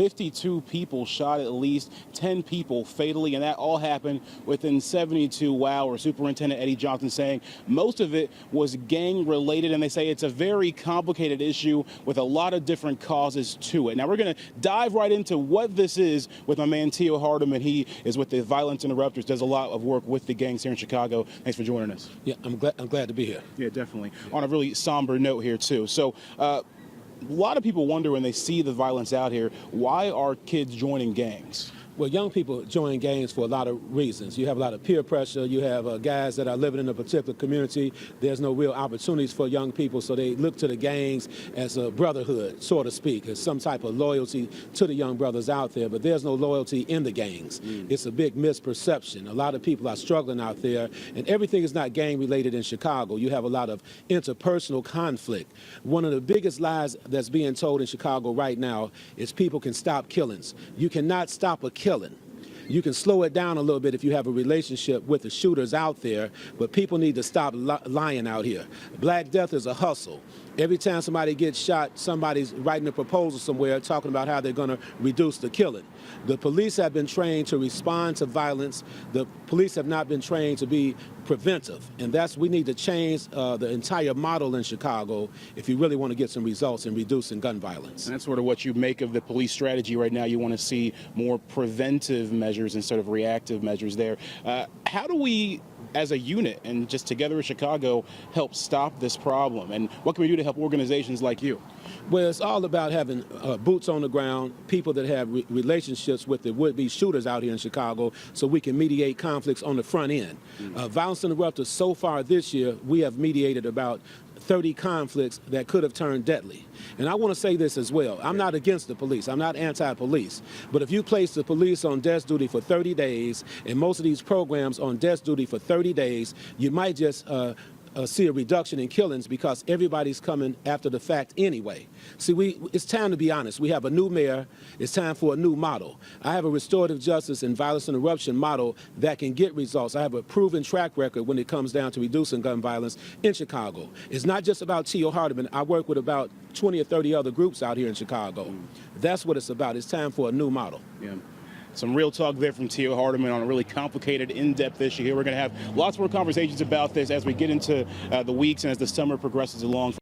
52 people shot at least 10 people fatally, and that all happened within 72 hours. Superintendent Eddie Johnson saying most of it was gang related, and they say it's a very complicated issue with a lot of different causes to it. Now we're going to dive right into what this is with my man Tio Hardiman. He is with the Violence Interrupters, does a lot of work with the gangs here in Chicago. Thanks for joining us. Yeah, I'm glad to be here. Yeah, definitely. On a really somber note here too. So a lot of people wonder when they see the violence out here, why are kids joining gangs? Well, young people join gangs for a lot of reasons. You have a lot of peer pressure. You have guys that are living in a particular community. There's no real opportunities for young people, so they look to the gangs as a brotherhood, so to speak, as some type of loyalty to the young brothers out there. But there's no loyalty in the gangs. It's a big misperception. A lot of people are struggling out there, and everything is not gang-related in Chicago. You have a lot of interpersonal conflict. One of the biggest lies that's being told in Chicago right now is people can stop killings. You cannot stop a killing. You can slow it down a little bit if you have a relationship with the shooters out there, but people need to stop lying out here. Black death is a hustle. Every time somebody gets shot, somebody's writing a proposal somewhere talking about how they're going to reduce the killing. The police have been trained to respond to violence. The police have not been trained to be preventive. And we need to change the entire model in Chicago if you really want to get some results in reducing gun violence. And that's sort of what you make of the police strategy right now. You want to see more preventive measures instead of reactive measures there. How do we, as a unit and just together in Chicago, help stop this problem? And what can we do to help organizations like you? Well, it's all about having boots on the ground, people that have relationships with the would-be shooters out here in Chicago, so we can mediate conflicts on the front end. Violence Interrupters, so far this year, we have mediated about 30 conflicts that could have turned deadly. And I want to say this as well. I'm not against the police. I'm not anti-police. But if you place the police on desk duty for 30 days, and most of these programs on desk duty for 30 days, you might just see a reduction in killings because everybody's coming after the fact anyway. See, it's time to be honest. We have a new mayor. It's time for a new model. I have a restorative justice and violence interruption model that can get results. I have a proven track record when it comes down to reducing gun violence in Chicago. It's not just about Tio Hardiman. I work with about 20 or 30 other groups out here in Chicago. That's what it's about. It's time for a new model. Yeah. Some real talk there from Tio Hardiman on a really complicated, in-depth issue here. We're going to have lots more conversations about this as we get into the weeks and as the summer progresses along.